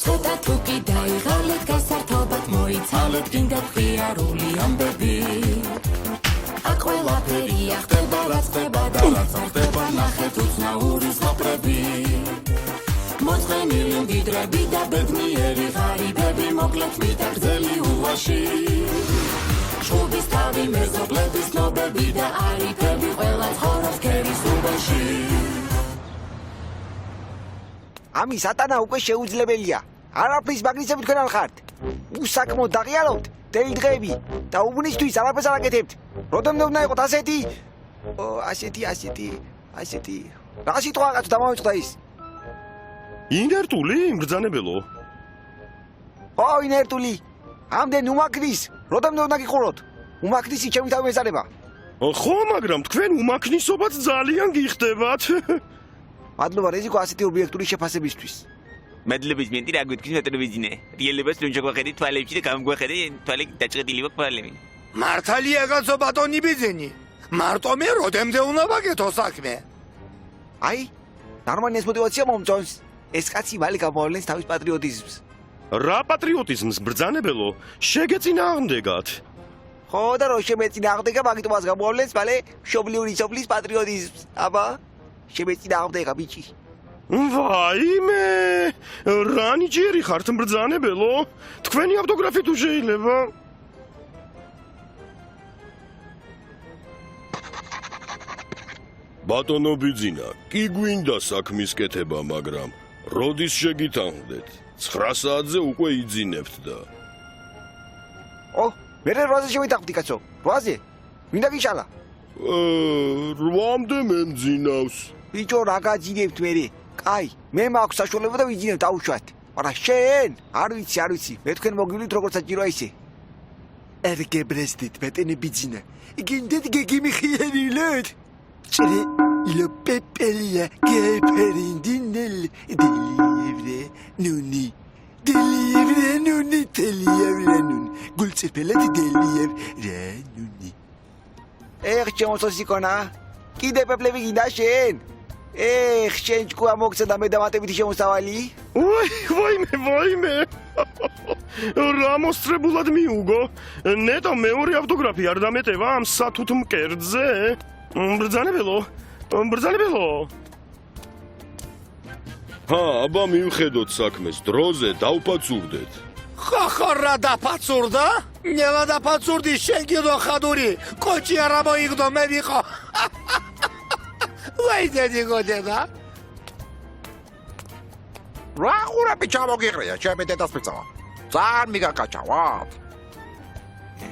ცოტა თუ კი დაიღალეთ გასართობად მოიცალეთ გინდათ ღიარული ამბები აქ ყველაფერია ხდება რაც ხდება და რაც არ ხდება ნახეთ უცნაური ზღაპრები მოწყენილი მდიდრები და ბედნიერი ღარიბები მოკლედ მიტაგრძელი ულვაში ჭუბის თავი მეზობლების ნობები და არიფები ყველა ცხოვრობს ქერის უბანში ამი სატანა უკვე შეუძლებელია. არაფრის მაგნიცები თქვენ არ ხართ. უსაქმოდ დაღიაროთ დელი დღეები და უბნისთვის არაფერს არ აკეთებთ. როდემდე უნდა იყოთ ასეთი? ასეთი. რა სიტყვა რაღაც დამავიწყდა ის? ინერტული მბრძანებელო. ო ინერტული. ამდენ უმაქნის. როდემდე უნდა გიყუროთ? უმაქნისი ჩემი თავი მეზარება. ხო, მაგრამ თქვენ უმაქნისობაც ძალიან გიხდებათ. მადლობა რეზიკო ასეთი ობიექტური შეფასებისთვის. მადლობის მენტი რა გვეთქვის მეტროვიზინე. რეალებას ლუნჯა გვახედი თვალებში და გამგვახედე თვალი დაჭრილი ვაკვალები. მართალია კაცო ბატონი ბიძენი. მარტო მე როდემდე უნდა ვაკეთო საქმე? აი, ნორმალია მოტივაცია მომწონს. ეს კაცი მალე გამოავლენს თავის პატრიოტიზმს. რა პატრიოტიზმს მბრძანებელო? შეგეწინააღმდეგათ. ხო და რო შემეწინააღმდეგა, მაგით მას გამოავლენს მალე მშობლიური სოფლის პატრიოტიზმს. აბა, შემეწინააღმდეგა ბიჭი. ვაიმე! რა ნიჭიერი ხართ მბრძანებელო? თქვენი ავტოგრაფი თუ შეიძლება? ბატონო ბიძინა, კი გვინდა საქმის კეთება, მაგრამ როდის შეგითანხმდეთ? 9 საათზე უკვე იძინებთ და. ო, მე 8-ზე შევიტანხმდი კაცო. 8-ზე? მინდა გიშალა. 8-მდე მე მძინავს. ბიჭო, რა გაძინებთ მერე? კაი, მე მაქვს საშუალება და ვიძინებ დაუშვათ. მაგრამ შენ, არ ვიცი, მე თქვენ მოგივლით როგორც საჭიროა ისე. არ გებრესდით, ბატონო ბიძინა. გინდათ გეგიმიხიერილოთ. ჭრე ილო პეპელია გეფერინდინელ დელივრე ნუნი ტელიევრე ნუნი გულწრფელად დელიევრე ნუნი ჩემოსოსიკონა კიდე პეპლები გინდა შენ შენ ჭკუა მოგცა და მე დამატებითი შემოსავალი ვაიმე რა მოსწრებულად მიუგო ნეტო მეორე ავტოგრაფი არ დამეტევა ამ სათუთ მკერდზე მბრძანებელო აბა მივხედოთ საქმეს დროზე დავფაცურდეთ ხახო რა დაფაცურდა? ნელა დაფაცურდი შენ კიდო ხადური კოჭი არა მოიგდო მე ვიყო ვაი დედი გოდედა რა ხურები ჩამოგიღრია ჩემი დედას პიცავა ძალიან მიგაკაჭავად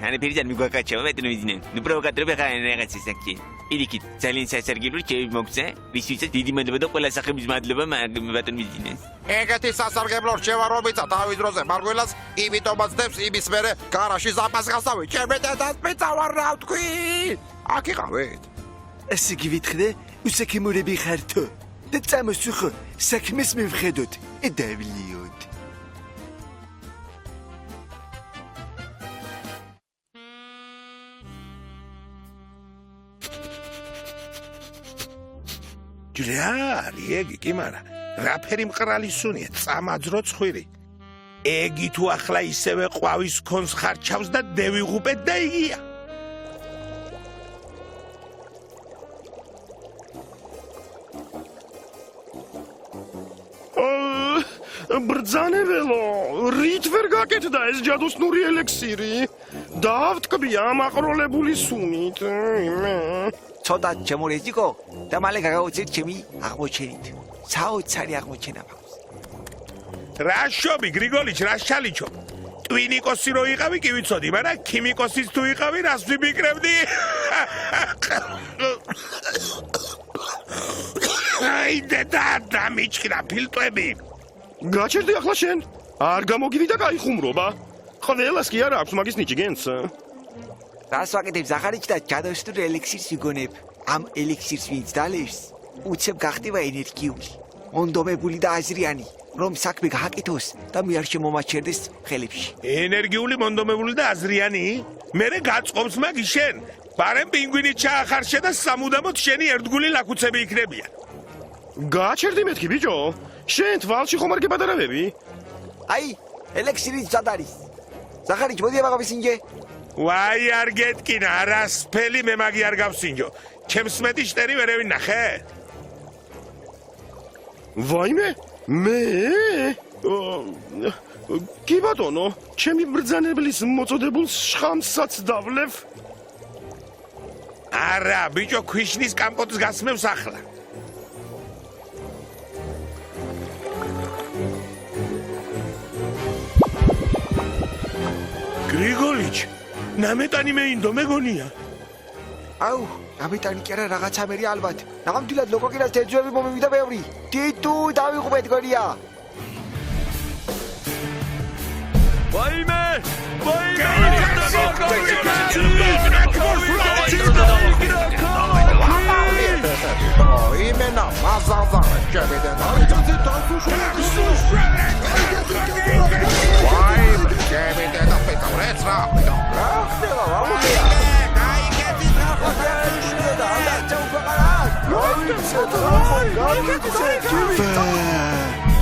Ani perişan mi guakaçava ve televizyon. Nu provocatör be kaya ne kadar sakki. İliki salin sasargilur çevir moksa. Vişüse dedi madlaba kola sakımız madlaba mı ve televizyon. ეგეთი სასარგებლო რჩევა რომიცა თავის დროზე მარგველას იმიტომაც დებს იმის მერე გარაში ზაფასგასავი ჩემი დედას პიცავა რა ვთქვი აქ იყავით ესე გივითხრე უსაქმურები ხართო და წამოსუხო საქმეს მივხედოთ დავლიოთ ჯრარი ეგი კი მარა რაფერი მყრალი სუნია წამაძრო ცხვირი ეგი თუ ახლა ისევე ყვავის ქონს ხარჩავს და დევიღუპეთ და იგია ბრძანებელო რით ვერ გაკეთდა ეს ჯადოსნური ელექსირი დავთკბი ამ აყროლებული სუნით ცოტა ჩემორეზიკო და მალე გაგაუწევთ ჩემი აღმოჩენით საოცარი აღმოჩენა მაქვს რა შობი გრიგოლიჩ რა შალიჩო ტვინიკოსი რო იყავი კი ვიცოდი მაგრამ ქიმიკოსის თუ იყავი რას ვიმიკრებდი აი და მიჭირა ფილტვები გაჩერდი ახლა შენ არ გამოგივიდა კაი ხუმრობა ყველას კი არ აქვს მაგის ნიჭი გენს რას ვაკეთებ ზახარიჩ და ჯადოსნურ ელექსირს ვიგონებ ამ ელექსირს ვინც დალევს უცებ გახდება ენერგიული მონდომებული და აზრიანი რომ საქმე გააკეთოს და მე არ შემომაჩერდეს ხელებში ენერგიული მონდომებული და აზრიანი მერე გაწყობს მაგის შენ ბარემ პინგვინი ჩაახარშე და სამუდამოდ შენი ერთგული ლაკუცები იქნებიან გააჩერდი მეთქი ბიჭო შენ თვალში ხომ არ გებადარავები აი ელექსირის სად არის ზახარიჩ მოდი აღავისინჯე ვაი არ გეტკინა არასფელი მე მაგი არ გავსინჯო ჩემს მეტი შტერი ვერ ევინახე ვაიმე მე კი ბატონო ჩემი ბრძანებლის მოწოდებულს შხამსაც დავლევ არა ბიჭო ქვიშნის კამპოტს გასმევს ახლა გრიგოლიჩ ნამეტანი მეინდო მეგონია აუ ამიტანი კი არა რაღაცა მერი ალბათ ნაღამთილად ლოკოკინას თეჯვები მომივიდა ბევრი ტიტუ დავიღუპეთ გონია ვაიმე იმენა მაზავდა შევიდე ვაი შევიდე და პეტროც რა ხდება ვამოდია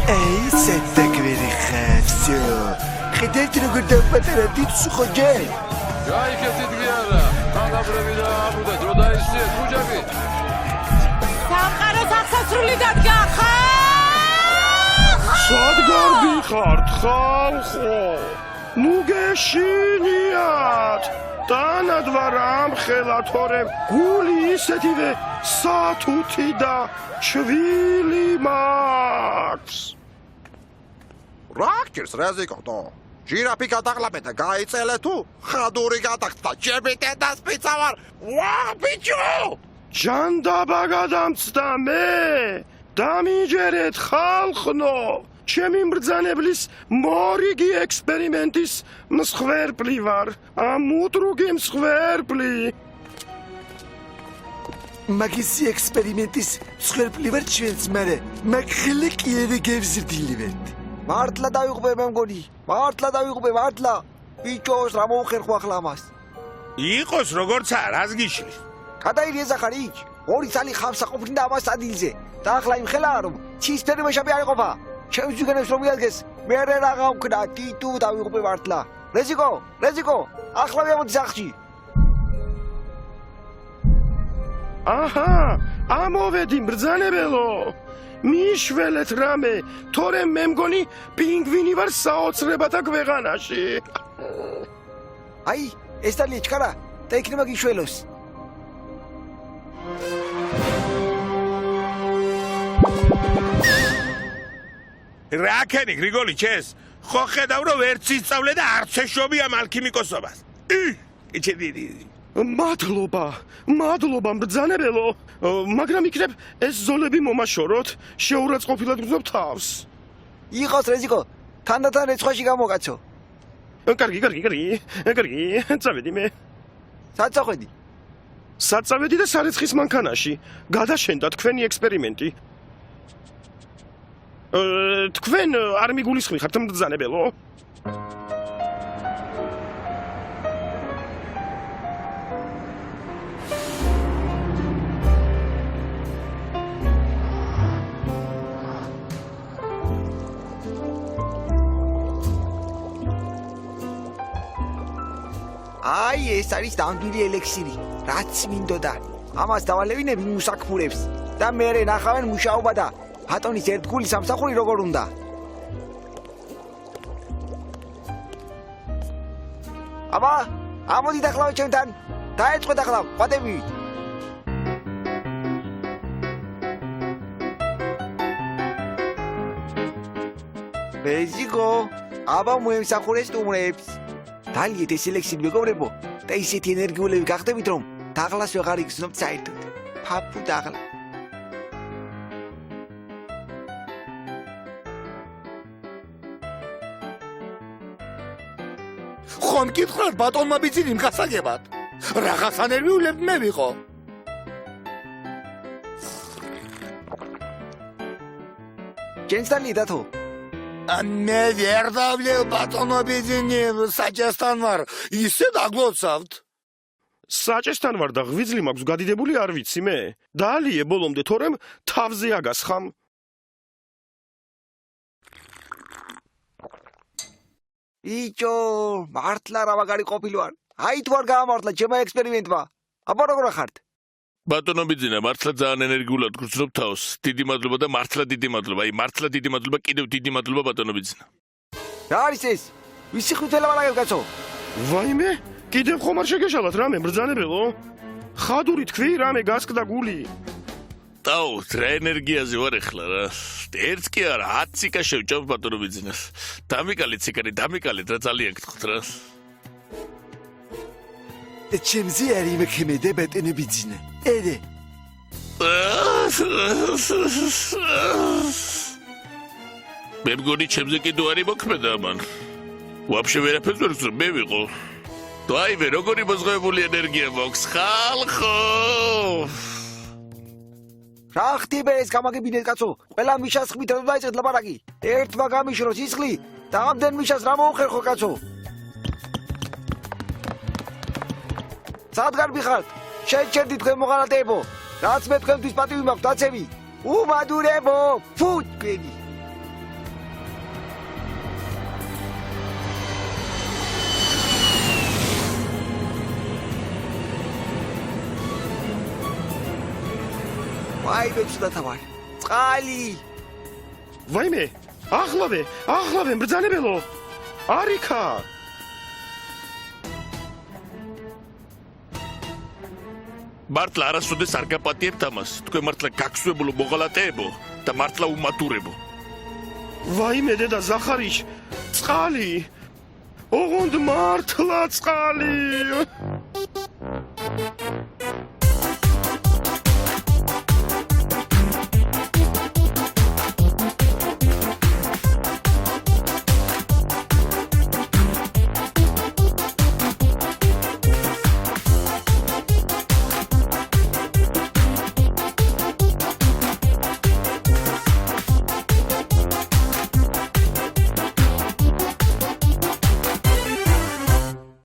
Ey, sette kveri xəfsyo. Xidət rəqə dəvətərə ditsu xoca. Jai kesit giara. Ana brevida abuda droda isi tujabi. სამყაროს აღსასრული დადგა სად გარდიხართ ხალხო ნუ გეშინიათ დანად ვარ ამხელა თორემ გული ისეთივე სათუთი და შვილი მაქვს რა გჭირს რეზიკოტო ჟირაფი გადაღლაბე და გაიწელე თუ ხადური გადახტა ჩემი დედას პიცა ვარ ვა ბიჭო ჯანდაბა გადამცდა მე დამიჯერეთ ხალხნო ჩემი მბრძანებლის მორიგი ექსპერიმენტის მსხვერპლი ვარ ამუტრუგი მსხვერპლი მაგისი ექსპერიმენტის მსხვერპლი ვარ ჩვენც მერე მაგ ხელი კიევი გევზრდილივეთ მართლა დავიღუპე მე მგონი მართლა დავიღუპე მართლა ბიჭოს რა მოუხერხო ახლა ამას იყოს როგორც არას გიშლის გადაირიე ზახარიჩ ორი წალი ხამსა ყოფნიდა ამას ადილზე და ახლა იმ ხელაა რომ ცისფერი მეშაპი არ იყოფა ჩემს ვიგენებს რომ მიადგეს მე რა გავქნა ტიტუ დავიღუპე მართლა რეზიკო ახლა ვიამოდი სახში აჰა ამოვედი მბრძანებელო მიშველეთ რამე თორემ მე მგონი პინგვინი ვარ საოცრებათა ქვეყანაში აი ეს დალი ჩქარა და იქნება გიშველოს რაკენი გრიგოლიჩ ეს ხო ხედავ რომ ვერც ისწავლე და არც ეშობია მალქიმიკოსობას იჩედიდი მადლობა მბრძანებელო მაგრამ იქნებ ეს ზოლები მომაშოროთ შეურაცხყოფილად გრძნობ თავს იყოს რეზიკო თანდათან რეცხვაში გამოგაცო კარგი წავედი მე სად წავედი და სარეცხის მანქანაში გადაშენდა თქვენი ექსპერიმენტი თქვენ არ მიგულისხმიხართ მბრძანებელო აი ეს არის დამბილი ელექსირი რაც მინდოდა ამას დავალევინები მუსაკმურებს და მერე ნახავენ მუშაობა და ბატონის ერთგული სამსახური როგორ უნდა აბა ამოდი დახლავ ჩემთან დაეწყო დახლავ ყვადები რეზიკო აბა მოემსახურე სტუმრებს დალიეთ ეს ელექსირი მეგობრებო და ისეთი ენერგიულები გახდებით რომ დაღლას ვეღარ იგრძნობთ საერთოდ ფაფუ დაღლა ხომ კითხავთ ბატონმა ბიძინი მგასაგებად რაღაცა ნერვიულებ მე ვიყო ჯენს დალი დათო მე ვერ დავლევ ბატონო ბიძინი საჭესთან ვარ ისე დაგლოცავთ საჭესთან ვარ და ღვიძლი მაქვს გადიდებული არ ვიცი მე. დაალიე ბოლომდე თორემ თავზე აგასხამ. იწო, მართლა რა მაგარი ყოფილი ვარ. აი თუ არ გაამართლა ჩემმა ექსპერიმენტმა. აბა როგორ ხართ? ბატონო ბიძინა, მართლა ძალიან ენერგიულად გრძნობ თავს. დიდი მადლობა და მართლა დიდი მადლობა. აი მართლა დიდი მადლობა, კიდევ დიდი მადლობა ბატონო ბიძინა. რა არის ეს? ვისი ხვიტელა მაგარ კაცო? ვაიმე, კიდევ ხომ არ შეგეშალათ რამე ბრძანებელო? ხადური თქვი რამე გასკდა გული. დაუ, რა ენერგიაზე ვარ ახლა რა. ერთ კი არა, 10 ციკა შევჭამ ბატონო ბიძინას. დამიკალეთ ციკარი, დამიკალეთ რა ძალიან გთხოვთ რა. ჩემზე არ იმექიმედე ბატონო ბიძინა. ედე. მე მგონი ჩემზე კიდევ არ იმოქმედა მან. ვაფშე ვერაფერს ვერ ვწერ მე ვიყო. დაივე როგორი მოზღებული ენერგია მაქვს ხალხო. რა ხდება ეს გამაგებინეთ კაცო? ყველა მიშას ხმით რა დაიწყეთ ლაპარაკი. ერთმა გამიშროს ისხლი და ამდენ მიშას რა მოუხერხო კაცო? სად გარბიხართ? შეჭერდი თქვენ მოღალატეებო. რაც მე თქვენთვის პატივი მაქვს დაცემი. უბადურებო, ფუ თქვენი. აი ბეჭდა თავარი. წყალი. ვაიმე, ახლავე ბრძანებელო. არიქა. მართლა არასოდეს არ გაპატიებთ ამას. თქვენ მართლა გაგსვებულო მოღალატეებო და მართლა უმატურებო. ვაიმე დედა ზახარიშ, წყალი. ოღონდ მართლა წყალი.